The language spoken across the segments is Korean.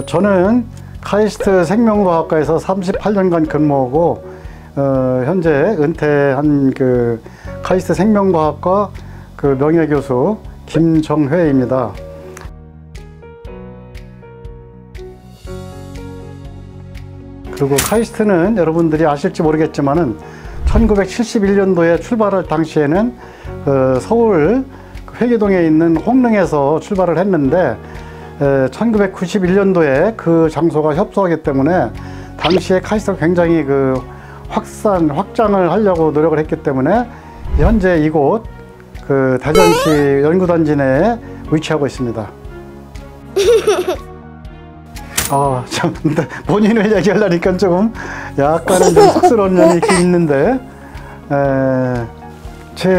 저는 카이스트 생명과학과에서 38년간 근무하고 현재 은퇴한 그 카이스트 생명과학과 그 명예교수 김정회입니다. 그리고 카이스트는 여러분들이 아실지 모르겠지만은 1971년도에 출발할 당시에는 서울 회계동에 있는 홍릉에서 출발을 했는데 1991년도에 그 장소가 협소하기 때문에 당시에 카이스트가 굉장히 그 확장을 하려고 노력을 했기 때문에 현재 이곳 그 대전시 연구단지 내에 위치하고 있습니다. 참 본인을 얘기하려니까 조금 약간은 좀 쑥스러운 면이 있긴 있는데 제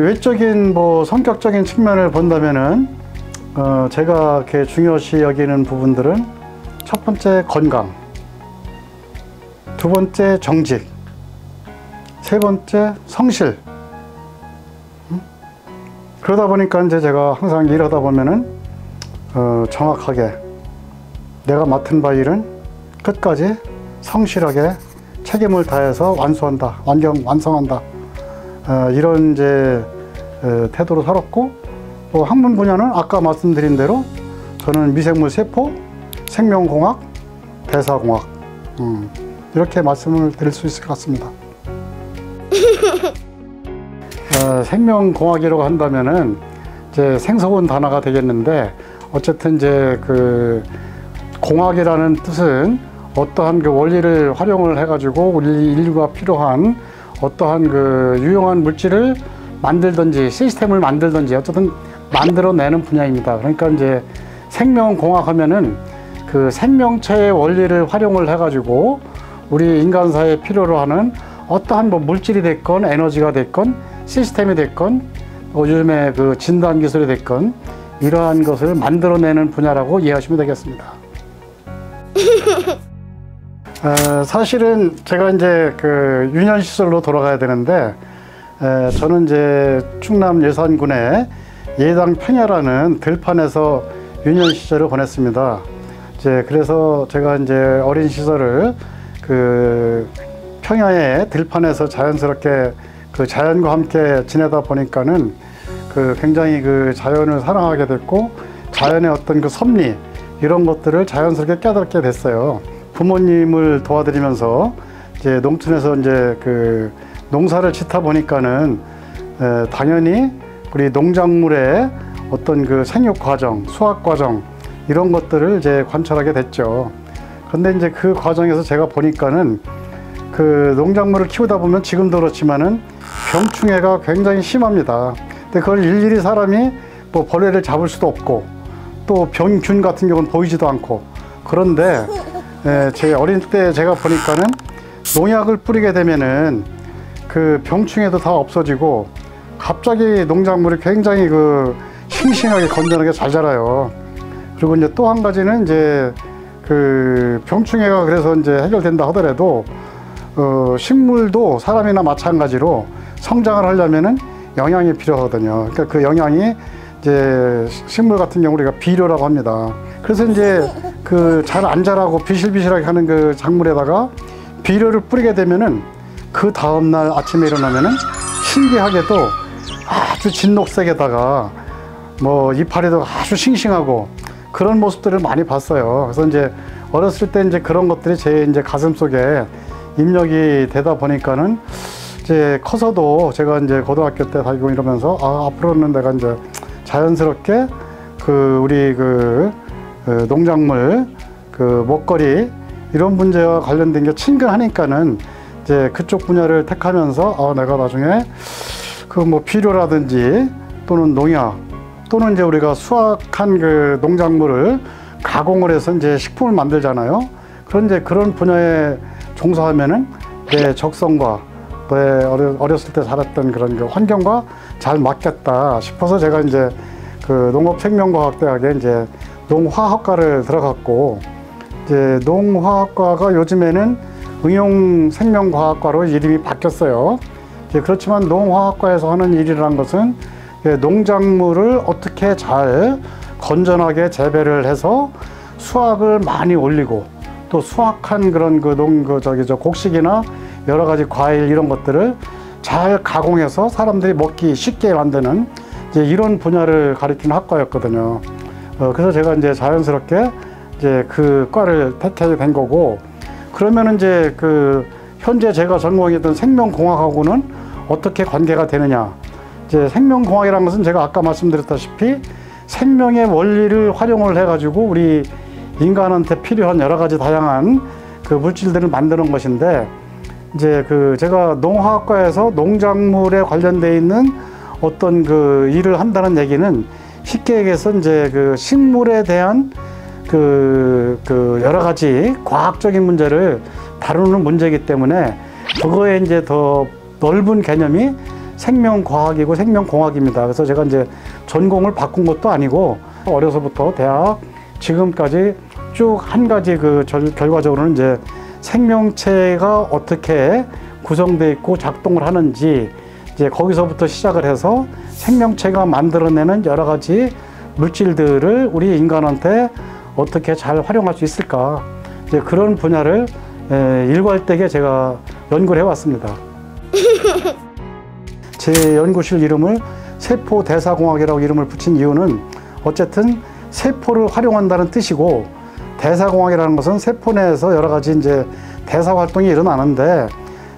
외적인 뭐 성격적인 측면을 본다면은 제가 이렇게 중요시 여기는 부분들은 첫 번째 건강, 두 번째 정직, 세 번째 성실. 그러다 보니까 이제 제가 항상 일하다 보면은 정확하게 내가 맡은 바 일은 끝까지 성실하게 책임을 다해서 완성한다. 이런 이제 태도로 살았고, 학문 분야는 아까 말씀드린 대로 저는 미생물 세포, 생명공학, 대사공학 이렇게 말씀을 드릴 수 있을 것 같습니다. 생명공학이라고 한다면은 이제 생소한 단어가 되겠는데, 어쨌든 이제 그 공학이라는 뜻은 어떠한 그 원리를 활용을 해가지고 우리 인류가 필요한 어떠한 그 유용한 물질을 만들든지 시스템을 만들든지 어쨌든 만들어내는 분야입니다. 그러니까 이제 생명공학 하면은 그 생명체의 원리를 활용을 해가지고 우리 인간사에 필요로 하는 어떠한 뭐 물질이 됐건 에너지가 됐건 시스템이 됐건 요즘에 그 진단 기술이 됐건 이러한 것을 만들어내는 분야라고 이해하시면 되겠습니다. 사실은 제가 이제 그 유년 시절로 돌아가야 되는데, 저는 이제 충남 예산군의 예당 평야라는 들판에서 유년 시절을 보냈습니다. 이제 그래서 제가 이제 어린 시절을 그 평야의 들판에서 자연스럽게 그 자연과 함께 지내다 보니까는 그 굉장히 그 자연을 사랑하게 됐고, 자연의 어떤 그 섭리 이런 것들을 자연스럽게 깨닫게 됐어요. 부모님을 도와드리면서 이제 농촌에서 이제 그 농사를 짓다 보니까는 당연히 우리 농작물의 어떤 그 생육 과정, 수확 과정 이런 것들을 이제 관찰하게 됐죠. 그런데 이제 그 과정에서 제가 보니까는 그 농작물을 키우다 보면 지금도 그렇지만은 병충해가 굉장히 심합니다. 근데 그걸 일일이 사람이 뭐 벌레를 잡을 수도 없고 또 병균 같은 경우는 보이지도 않고, 그런데 제 어린 때 제가 보니까는 농약을 뿌리게 되면은 그 병충해도 다 없어지고 갑자기 농작물이 굉장히 그 싱싱하게 건전하게 잘 자라요. 그리고 이제 또 한 가지는 이제 그 병충해가 그래서 이제 해결된다 하더라도 식물도 사람이나 마찬가지로 성장을 하려면은 영양이 필요하거든요. 그러니까 그 영양이 이제 식물 같은 경우 우리가 비료라고 합니다. 그래서 이제 그 잘 안 자라고 비실비실하게 하는 그 작물에다가 비료를 뿌리게 되면은 그 다음날 아침에 일어나면은 신기하게도 아주 진녹색에다가 뭐 이파리도 아주 싱싱하고 그런 모습들을 많이 봤어요. 그래서 이제 어렸을 때 이제 그런 것들이 제 이제 가슴 속에 입력이 되다 보니까는 이제 커서도 제가 이제 고등학교 때 다니고 이러면서 앞으로는 내가 이제 자연스럽게 그 우리 그 농작물 그 먹거리 이런 문제와 관련된 게 친근하니까는 이제 그쪽 분야를 택하면서 내가 나중에 그 뭐 비료라든지 또는 농약 또는 이제 우리가 수확한 그 농작물을 가공을 해서 이제 식품을 만들잖아요. 그런 이제 그런 분야에 종사하면은 내 적성과 내 어렸을 때 살았던 그런 그 환경과 잘 맞겠다 싶어서 제가 이제 그 농업생명과학대학에 이제 농화학과를 들어갔고, 이제 농화학과가 요즘에는 응용 생명과학과로 이름이 바뀌었어요. 그렇지만 농화학과에서 하는 일이라는 것은 농작물을 어떻게 잘 건전하게 재배를 해서 수확을 많이 올리고 또 수확한 그런 곡식이나 여러 가지 과일 이런 것들을 잘 가공해서 사람들이 먹기 쉽게 만드는 이제 이런 분야를 가리키는 학과였거든요. 그래서 제가 이제 자연스럽게 이제 그 과를 택하게 된 거고, 그러면 이제 현재 제가 전공했던 생명공학하고는 어떻게 관계가 되느냐. 이제 생명공학이라는 것은 제가 아까 말씀드렸다시피 생명의 원리를 활용을 해가지고 우리 인간한테 필요한 여러 가지 다양한 물질들을 만드는 것인데, 이제 제가 농화학과에서 농작물에 관련되어 있는 어떤 일을 한다는 얘기는 쉽게 얘기해서 이제 식물에 대한 여러 가지 과학적인 문제를 다루는 문제이기 때문에 그거에 이제 더 넓은 개념이 생명과학이고 생명공학입니다. 그래서 제가 이제 전공을 바꾼 것도 아니고 어려서부터 대학 지금까지 쭉 한 가지 결과적으로는 이제 생명체가 어떻게 구성되어 있고 작동을 하는지 이제 거기서부터 시작을 해서 생명체가 만들어내는 여러 가지 물질들을 우리 인간한테 어떻게 잘 활용할 수 있을까, 이제 그런 분야를 일괄되게 제가 연구를 해왔습니다. 제 연구실 이름을 세포대사공학이라고 이름을 붙인 이유는 어쨌든 세포를 활용한다는 뜻이고, 대사공학이라는 것은 세포 내에서 여러 가지 이제 대사 활동이 일어나는데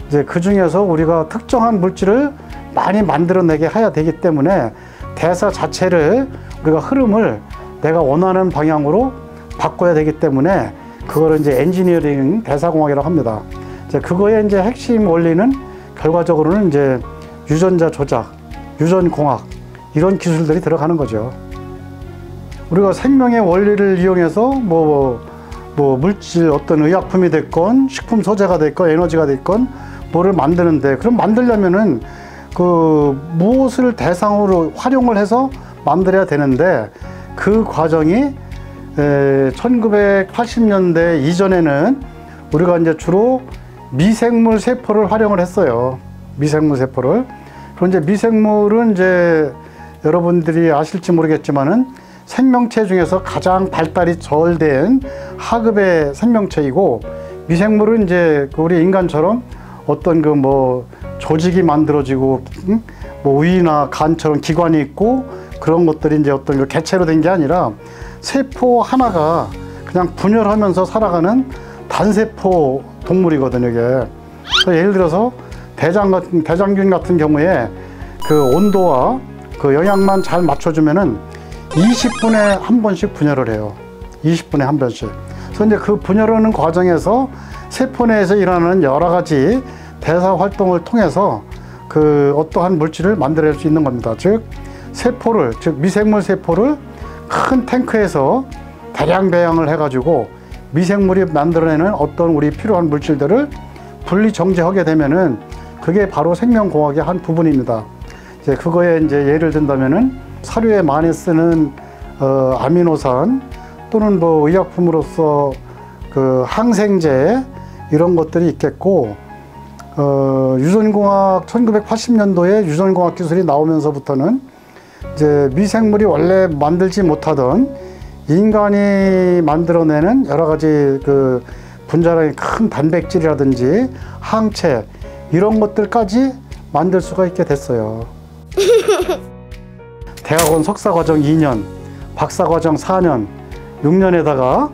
이제 그 중에서 우리가 특정한 물질을 많이 만들어내게 해야 되기 때문에 대사 자체를 우리가 흐름을 내가 원하는 방향으로 바꿔야 되기 때문에 그거를 이제 엔지니어링 대사공학이라고 합니다. 이제 그거의 이제 핵심 원리는 결과적으로는 이제 유전자 조작, 유전공학 이런 기술들이 들어가는 거죠. 우리가 생명의 원리를 이용해서 물질 어떤 의약품이 됐건 식품 소재가 됐건 에너지가 됐건 뭐를 만드는데, 그럼 만들려면은 무엇을 대상으로 활용을 해서 만들어야 되는데, 그 과정이 1980년대 이전에는 우리가 이제 주로 미생물 세포를 활용을 했어요. 미생물 세포를. 그런데 미생물은 이제 여러분들이 아실지 모르겠지만은 생명체 중에서 가장 발달이 덜 된 하급의 생명체이고, 미생물은 이제 우리 인간처럼 어떤 조직이 만들어지고 위나 간처럼 기관이 있고 그런 것들이 이제 어떤 개체로 된 게 아니라 세포 하나가 그냥 분열하면서 살아가는 단세포 동물이거든요, 이게. 그래서 예를 들어서 대장균 같은 경우에 온도와 영양만 잘 맞춰주면은 20분에 한 번씩 분열을 해요. 20분에 한 번씩. 그래서 이제 그 분열하는 과정에서 세포 내에서 일어나는 여러 가지 대사 활동을 통해서 어떠한 물질을 만들어낼 수 있는 겁니다. 즉 미생물 세포를 큰 탱크에서 대량 배양을 해가지고 미생물이 만들어내는 어떤 우리 필요한 물질들을 분리 정제하게 되면은 그게 바로 생명공학의 한 부분입니다. 이제 그거에 이제 예를 든다면은 사료에 많이 쓰는 아미노산 또는 의약품으로서 항생제 이런 것들이 있겠고, 유전공학 1980년도에 유전공학 기술이 나오면서부터는 이제 미생물이 원래 만들지 못하던 인간이 만들어내는 여러 가지 분자량이 큰 단백질이라든지 항체 이런 것들까지 만들 수가 있게 됐어요. 대학원 석사과정 2년, 박사과정 4년, 6년에다가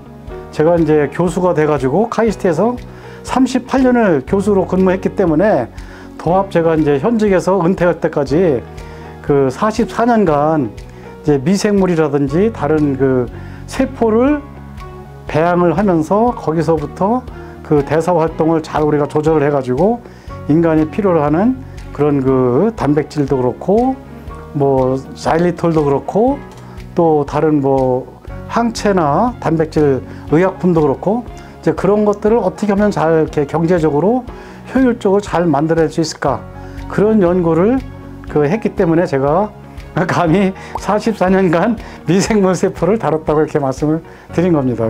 제가 이제 교수가 돼가지고 카이스트에서 38년을 교수로 근무했기 때문에 도합 제가 이제 현직에서 은퇴할 때까지 44년간 이제 미생물이라든지 다른 세포를 배양을 하면서 거기서부터 대사 활동을 잘 우리가 조절을 해가지고 인간이 필요로 하는 그런 단백질도 그렇고 자일리톨도 그렇고 또 다른 항체나 단백질 의약품도 그렇고 이제 그런 것들을 어떻게 하면 잘 이렇게 경제적으로 효율적으로 잘 만들어낼 수 있을까, 그런 연구를 했기 때문에 제가 감히 44년간 미생물 세포를 다뤘다고 이렇게 말씀을 드린 겁니다.